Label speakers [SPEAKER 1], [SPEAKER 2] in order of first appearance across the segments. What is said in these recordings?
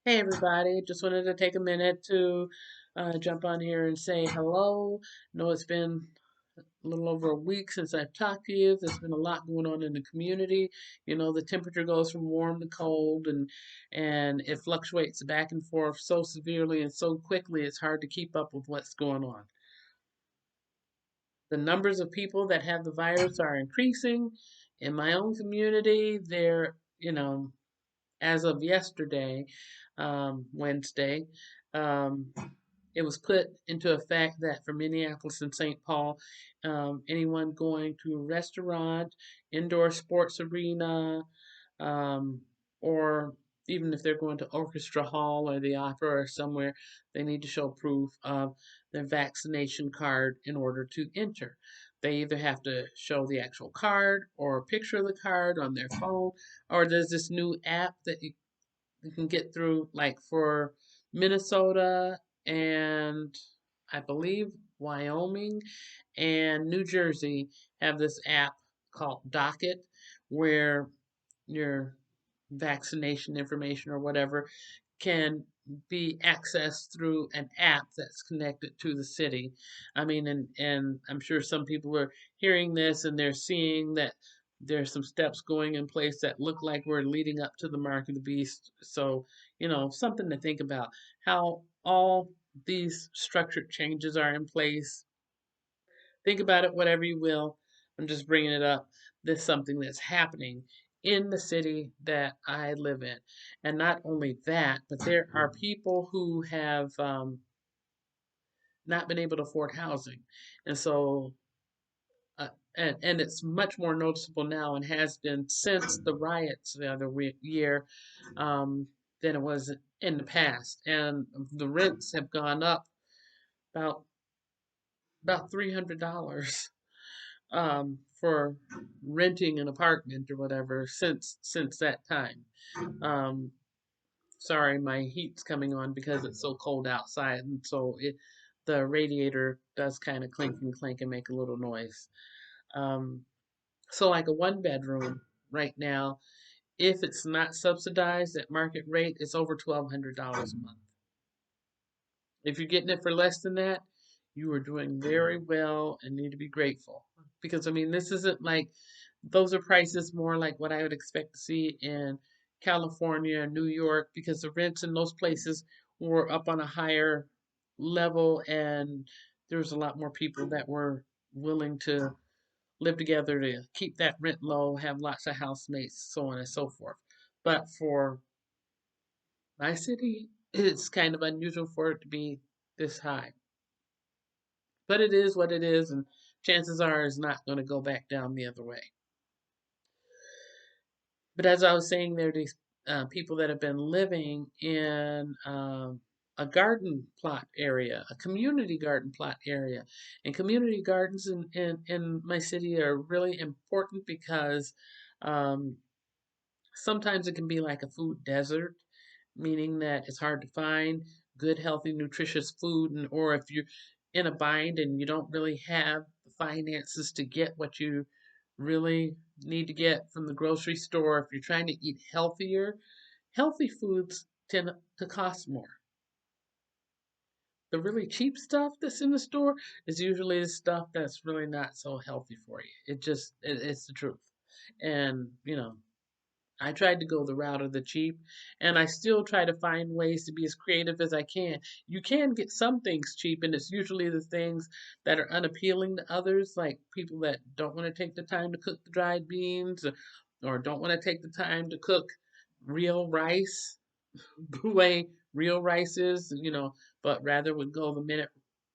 [SPEAKER 1] Hey everybody, just wanted to take a minute to jump on here and say hello. Know it's been a little over a week since I've talked to you. There's been a lot going on in the community. The temperature goes from warm to cold and it fluctuates back and forth so severely and so quickly it's hard to keep up with what's going on. The numbers of people that have the virus are increasing. In my own community, as of yesterday, Wednesday, um, it was put into effect that for Minneapolis and St. Paul, anyone going to a restaurant, indoor sports arena, um, or even if they're going to orchestra hall or the opera or somewhere, they need to show proof of their vaccination card in order to enter. They either have to show the actual card or a picture of the card on their phone, or there's this new app that you can get through, like for Minnesota and I believe Wyoming and New Jersey have this app called Docket where your vaccination information or whatever can be accessed through an app that's connected to the city. I mean, and I'm sure some people are hearing this and they're seeing that there's some steps going in place that look like we're leading up to the mark of the beast. So, something to think about how all these structured changes are in place. Think about it whatever you will. I'm just bringing it up. This is something that's happening in the city that I live in. And not only that, but there are people who have not been able to afford housing. And so, and it's much more noticeable now and has been since the riots the other year than it was in the past. And the rents have gone up about $300 for renting an apartment or whatever since that time. Um, Sorry, my heat's coming on because it's so cold outside, and so the radiator does kind of clink and clank and make a little noise. Um, so like a one bedroom right now, if it's not subsidized at market rate, it's over $1,200 a month. If you're getting it for less than that, you are doing very well and need to be grateful. Because I mean, this isn't like those are prices more like what I would expect to see in California, New York, because the rents in those places were up on a higher level and there's a lot more people that were willing to live together to keep that rent low, have lots of housemates, so on and so forth. But for my city, it's kind of unusual for it to be this high. But it is what it is, and chances are it's not going to go back down the other way. But as I was saying, there are these people that have been living in a garden plot area, a community garden plot area. And community gardens in my city are really important because um, sometimes it can be like a food desert, meaning that it's hard to find good, healthy, nutritious food, and or if you're in a bind and you don't really have the finances to get what you really need to get from the grocery store, if you're trying to eat healthier, healthy foods tend to cost more. The really cheap stuff that's in the store is usually the stuff that's really not so healthy for you. It's the truth. And, I tried to go the route of the cheap, and I still try to find ways to be as creative as I can. You can get some things cheap, and it's usually the things that are unappealing to others, like people that don't want to take the time to cook the dried beans or don't want to take the time to cook real rice the way real rice is, but rather would go the minute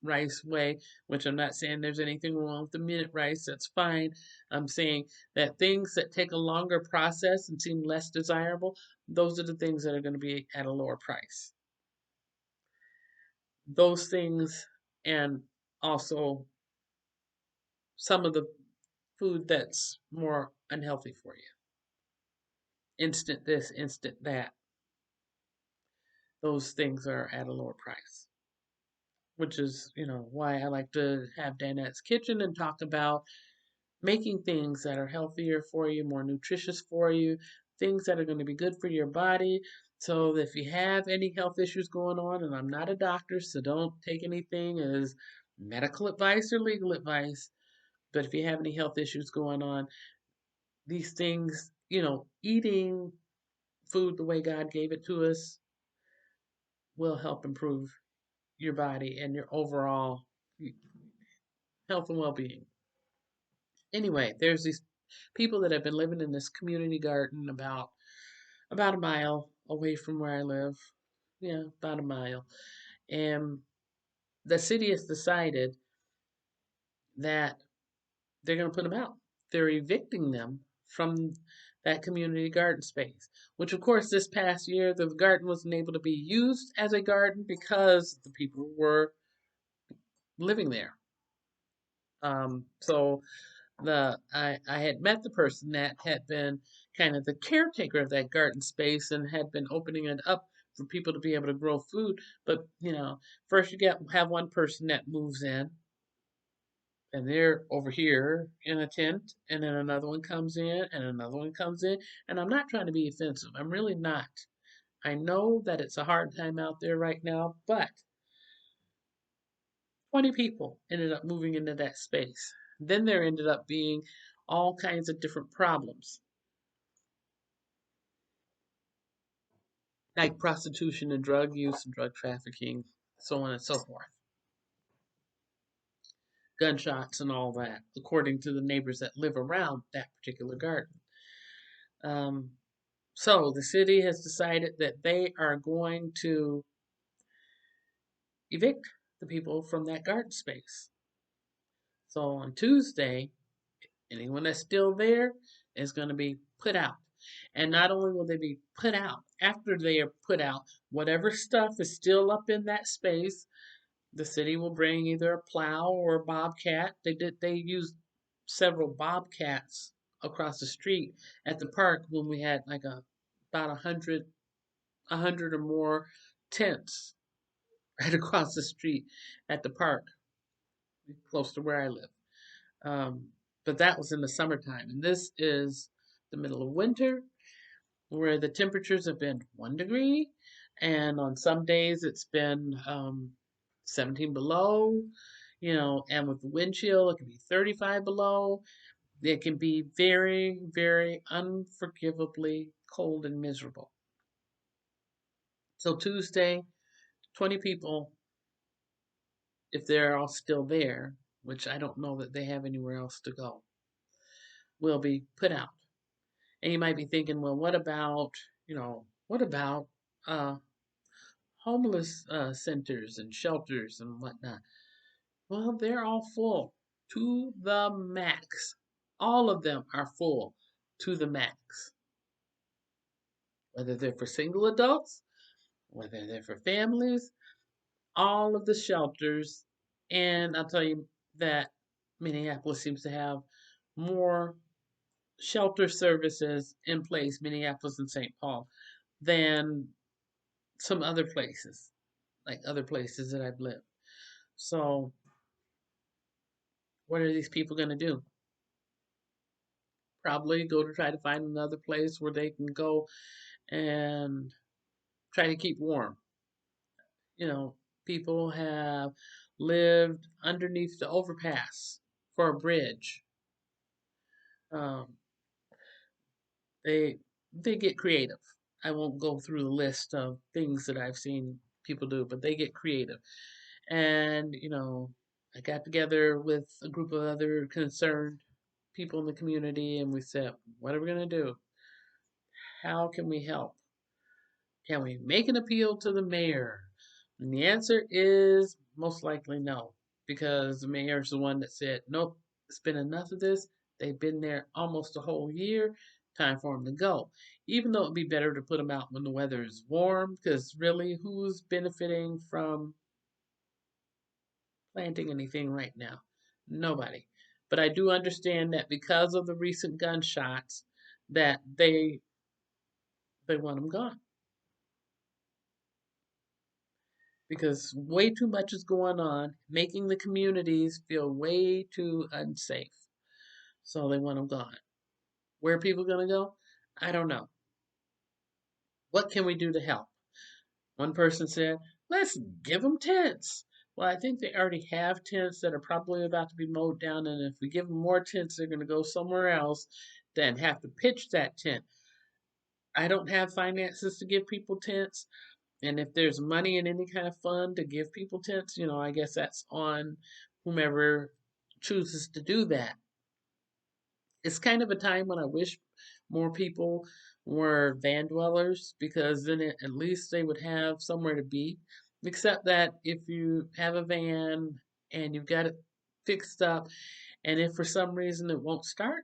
[SPEAKER 1] rice way, which I'm not saying there's anything wrong with the minute rice, that's fine. I'm saying that things that take a longer process and seem less desirable, those are the things that are going to be at a lower price. Those things, and also some of the food that's more unhealthy for you. Instant this, instant that. Those things are at a lower price, which is, why I like to have Danette's Kitchen and talk about making things that are healthier for you, more nutritious for you, things that are going to be good for your body. So if you have any health issues going on, and I'm not a doctor, so don't take anything as medical advice or legal advice, but if you have any health issues going on, these things, eating food the way God gave it to us will help improve your body and your overall health and well-being. Anyway, there's these people that have been living in this community garden about a mile away from where I live. Yeah, about a mile. And the city has decided that they're going to put them out. They're evicting them from that community garden space, which, of course, this past year, the garden wasn't able to be used as a garden because the people were living there. So I had met the person that had been kind of the caretaker of that garden space and had been opening it up for people to be able to grow food. But first you have one person that moves in, and they're over here in a tent, and then another one comes in, and another one comes in. And I'm not trying to be offensive. I'm really not. I know that it's a hard time out there right now, but 20 people ended up moving into that space. Then there ended up being all kinds of different problems, like prostitution and drug use and drug trafficking, so on and so forth. Gunshots and all that, according to the neighbors that live around that particular garden. Um, so the city has decided that they are going to evict the people from that garden space. So on Tuesday, anyone that's still there is going to be put out. And not only will they be put out, after they are put out, whatever stuff is still up in that space, the city will bring either a plow or a bobcat. They used several bobcats across the street at the park when we had like about a hundred or more tents right across the street at the park, close to where I live. Um, but that was in the summertime, and this is the middle of winter, where the temperatures have been 1 degree, and on some days it's been 17 below, and with the wind chill, it can be 35 below. It can be very, very unforgivably cold and miserable. So Tuesday, 20 people, if they're all still there, which I don't know that they have anywhere else to go, will be put out. And you might be thinking, well, what about uh, homeless centers and shelters and whatnot? Well, they're all full to the max. All of them are full to the max. Whether they're for single adults, whether they're for families, all of the shelters. And I'll tell you that Minneapolis seems to have more shelter services in place, Minneapolis and St. Paul, than some other places, like other places that I've lived. So, what are these people going to do? Probably go to try to find another place where they can go and try to keep warm. You know, people have lived underneath the overpass for a bridge. Um, they they get creative. I won't go through the list of things that I've seen people do, but they get creative. And I got together with a group of other concerned people in the community, and we said, "What are we going to do? How can we help? Can we make an appeal to the mayor?" And the answer is most likely no, because the mayor's the one that said, "Nope, it's been enough of this. They've been there almost a whole year. Time for them to go." Even though it'd be better to put them out when the weather is warm, because really, who's benefiting from planting anything right now? Nobody. But I do understand that because of the recent gunshots, that they want them gone, because way too much is going on, making the communities feel way too unsafe. So they want them gone. Where are people going to go? I don't know. What can we do to help? One person said, let's give them tents. Well, I think they already have tents that are probably about to be mowed down, and if we give them more tents, they're going to go somewhere else, then have to pitch that tent. I don't have finances to give people tents, and if there's money in any kind of fund to give people tents, I guess that's on whomever chooses to do that. It's kind of a time when I wish more people were van dwellers because then at least they would have somewhere to be. Except that if you have a van and you've got it fixed up, and if for some reason it won't start,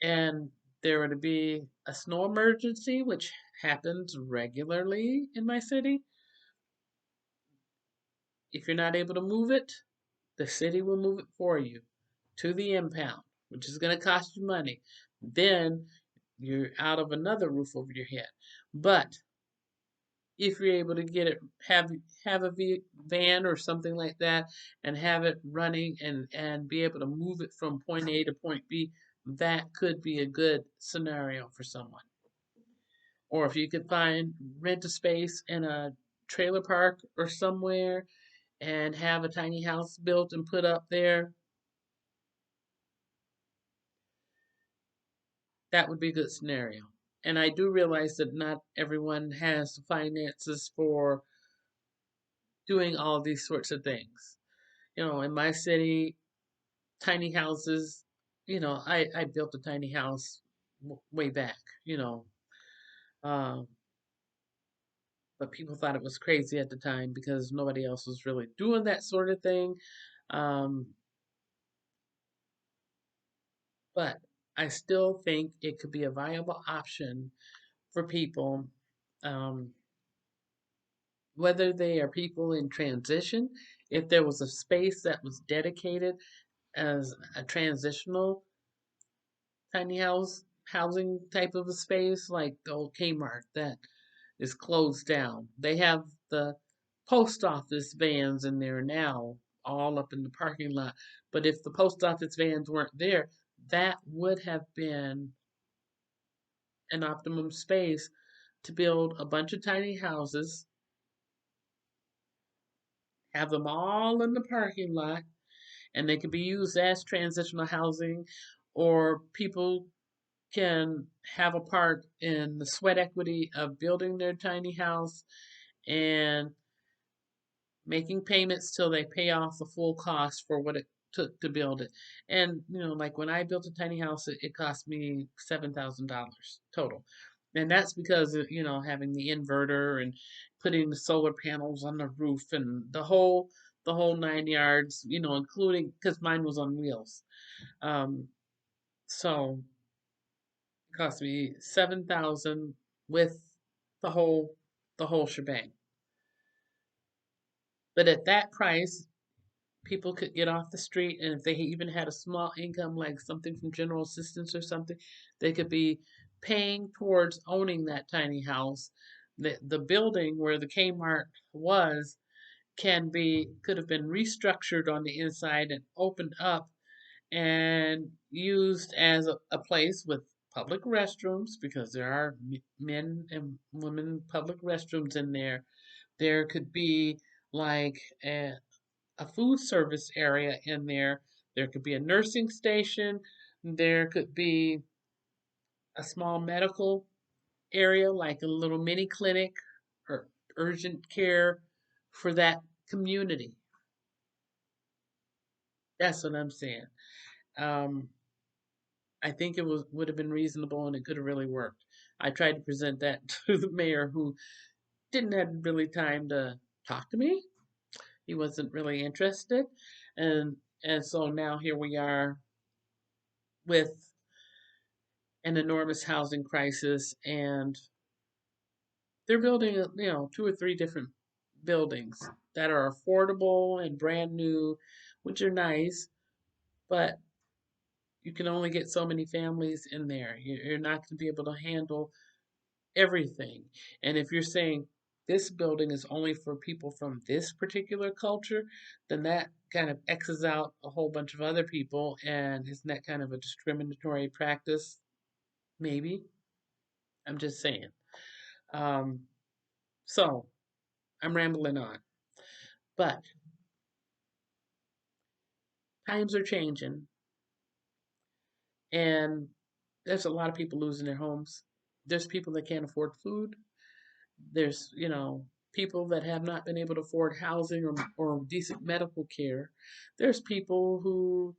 [SPEAKER 1] and there were to be a snow emergency, which happens regularly in my city, if you're not able to move it, the city will move it for you to the impound, which is going to cost you money. Then you're out of another roof over your head. But if you're able to get it, have a van or something like that, and have it running and be able to move it from point A to point B, that could be a good scenario for someone. Or if you could rent a space in a trailer park or somewhere and have a tiny house built and put up there, that would be a good scenario. And I do realize that not everyone has the finances for doing all these sorts of things. In my city, tiny houses, I built a tiny house way back, uh, but people thought it was crazy at the time because nobody else was really doing that sort of thing. Um, but I still think it could be a viable option for people, um, whether they are people in transition, if there was a space that was dedicated as a transitional tiny housing type of a space, like the old Kmart that is closed down. They have the post office vans in there now, all up in the parking lot. But if the post office vans weren't there, that would have been an optimum space to build a bunch of tiny houses, have them all in the parking lot, and they can be used as transitional housing, or people can have a part in the sweat equity of building their tiny house and making payments till they pay off the full cost for what it took to build it. And like when I built a tiny house, it cost me $7,000 total. And that's because of, having the inverter and putting the solar panels on the roof and the whole 9 yards, including because mine was on wheels. Um, so it cost me 7,000 with the whole shebang. But at that price, people could get off the street, and if they even had a small income like something from general assistance or something, they could be paying towards owning that tiny house. The building where the Kmart was could have been restructured on the inside and opened up and used as a place with public restrooms, because there are men and women public restrooms in there. There could be like a food service area in there. There could be a nursing station. There could be a small medical area, like a little mini clinic or urgent care for that community. That's what I'm saying. Um, I think it would have been reasonable and it could have really worked. I tried to present that to the mayor, who didn't have really time to talk to me. He wasn't really interested, and so now here we are with an enormous housing crisis, and they're building, two or three different buildings that are affordable and brand new, which are nice, but you can only get so many families in there. You're not going to be able to handle everything. And if you're saying this building is only for people from this particular culture, then that kind of X's out a whole bunch of other people. And isn't that kind of a discriminatory practice? Maybe. I'm just saying. Um, so I'm rambling on, but times are changing, and there's a lot of people losing their homes. There's people that can't afford food. There's, people that have not been able to afford housing or decent medical care. There's people who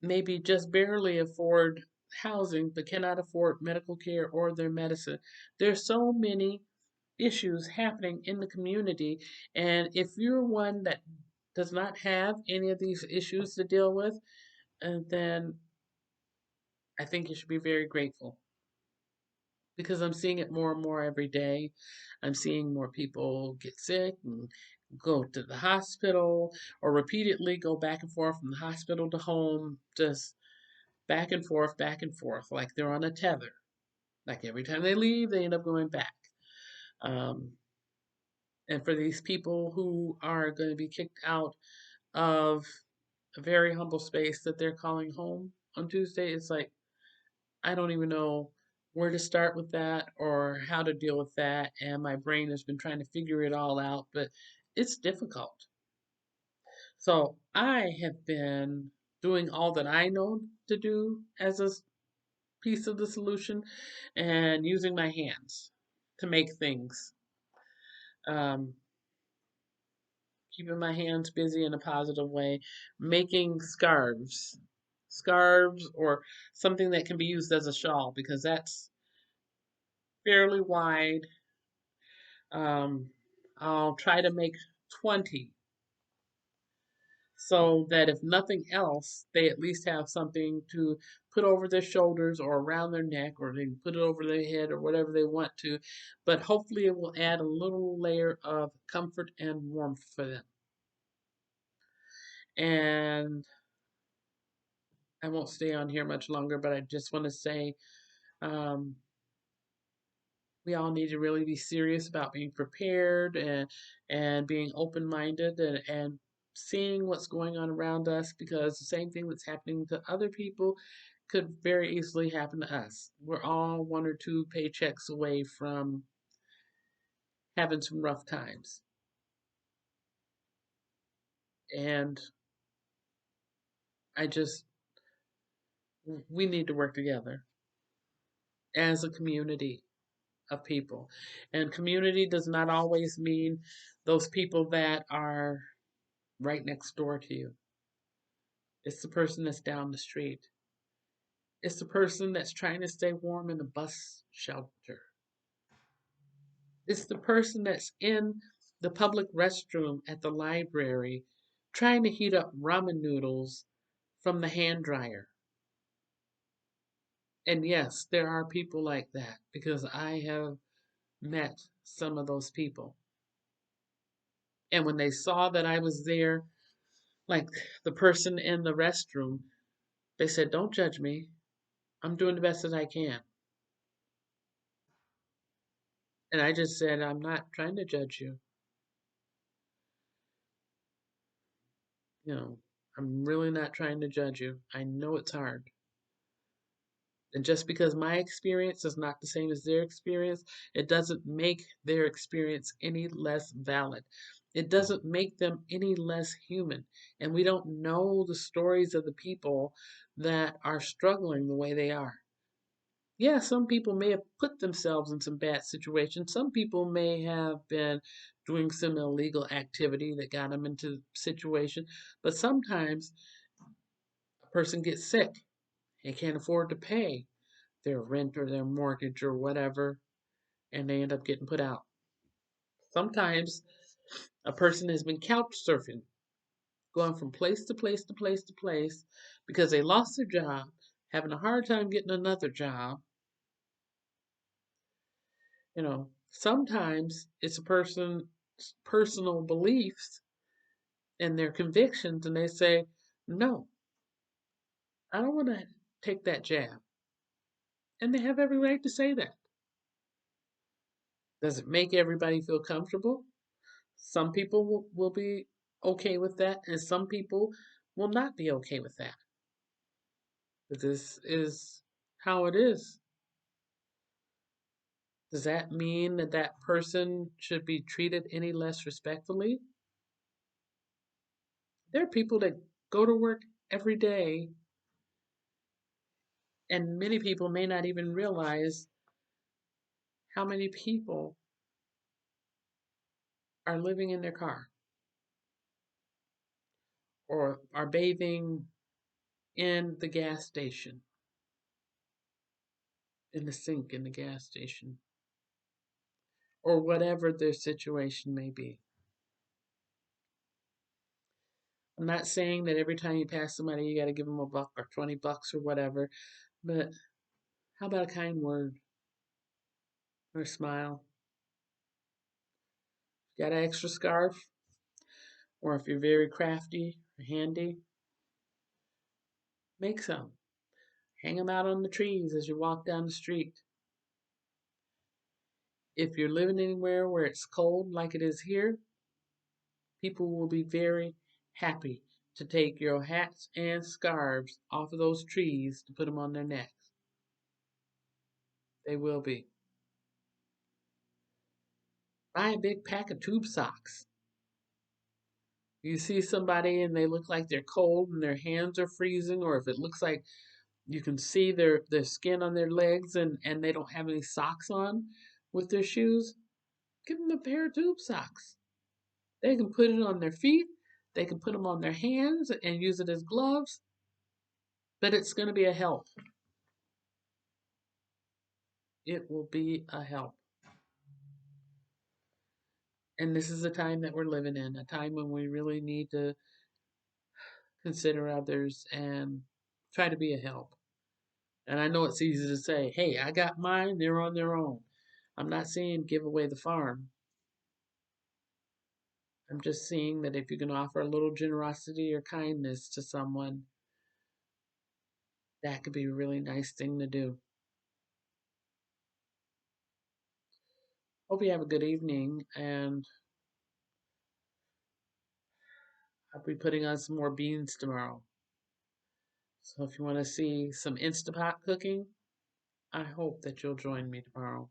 [SPEAKER 1] maybe just barely afford housing but cannot afford medical care or their medicine. There's so many issues happening in the community, and if you're one that does not have any of these issues to deal with, then I think you should be very grateful because I'm seeing it more and more every day. I'm seeing more people get sick and go to the hospital or repeatedly go back and forth from the hospital to home, just back and forth, like they're on a tether. Like every time they leave, they end up going back. Um, and for these people who are going to be kicked out of a very humble space that they're calling home on Tuesday, it's like, I don't even know where to start with that or how to deal with that. And my brain has been trying to figure it all out, but it's difficult. So I have been doing all that I know to do as a piece of the solution and using my hands to make things. Um, Keeping my hands busy in a positive way, making scarves or something that can be used as a shawl because that's fairly wide. Um, I'll try to make 20 so that if nothing else, they at least have something to put over their shoulders or around their neck, or they can put it over their head or whatever they want to. But hopefully, it will add a little layer of comfort and warmth for them. And I won't stay on here much longer, but I just want to say um, we all need to really be serious about being prepared and being open minded and seeing what's going on around us because the same thing that's happening to other people could very easily happen to us. We're all one or two paychecks away from having some rough times. And I just, we need to work together as a community of people. And community does not always mean those people that are right next door to you. It's the person that's down the street. It's the person that's trying to stay warm in the bus shelter. It's the person that's in the public restroom at the library trying to heat up ramen noodles from the hand dryer. And yes, there are people like that because I have met some of those people. And when they saw that I was there, like the person in the restroom, they said, "Don't judge me. I'm doing the best that I can." And I just said, "I'm not trying to judge you. You know, I'm really not trying to judge you. I know it's hard. And just because my experience is not the same as their experience, it doesn't make their experience any less valid. It doesn't make them any less human. And we don't know the stories of the people that are struggling the way they are. Yeah, some people may have put themselves in some bad situations. Some people may have been doing some illegal activity that got them into the situation. But sometimes a person gets sick and can't afford to pay their rent or their mortgage or whatever, and they end up getting put out. Sometimes a person has been couch surfing, going from place to place to place to place because they lost their job, having a hard time getting another job. Sometimes it's a person's personal beliefs and their convictions, and they say, "No, I don't want to take that jab." And they have every right to say that. Does it make everybody feel comfortable? Some people will be okay with that, and some people will not be okay with that. But this is how it is. Does that mean that that person should be treated any less respectfully? There are people that go to work every day, and many people may not even realize how many people are living in their car or are bathing in the gas station, in the sink in the gas station, or whatever their situation may be. I'm not saying that every time you pass somebody you got to give them a buck or 20 bucks or whatever, but how about a kind word or a smile? Got an extra scarf? Or if you're very crafty or handy, make some. Hang them out on the trees as you walk down the street. If you're living anywhere where it's cold like it is here, people will be very happy to take your hats and scarves off of those trees to put them on their necks. They will be. Buy a big pack of tube socks. You see somebody and they look like they're cold and their hands are freezing, or if it looks like you can see their skin on their legs and they don't have any socks on with their shoes, give them a pair of tube socks. They can put it on their feet, they can put them on their hands and use it as gloves, but it's going to be a help. It will be a help. And this is a time that we're living in, a time when we really need to consider others and try to be a help. And I know it's easy to say, hey, I got mine, they're on their own. I'm not saying give away the farm. I'm just seeing that if you can offer a little generosity or kindness to someone, that could be a really nice thing to do. Hope you have a good evening, and I'll be putting on some more beans tomorrow. So if you want to see some Instapot cooking, I hope that you'll join me tomorrow.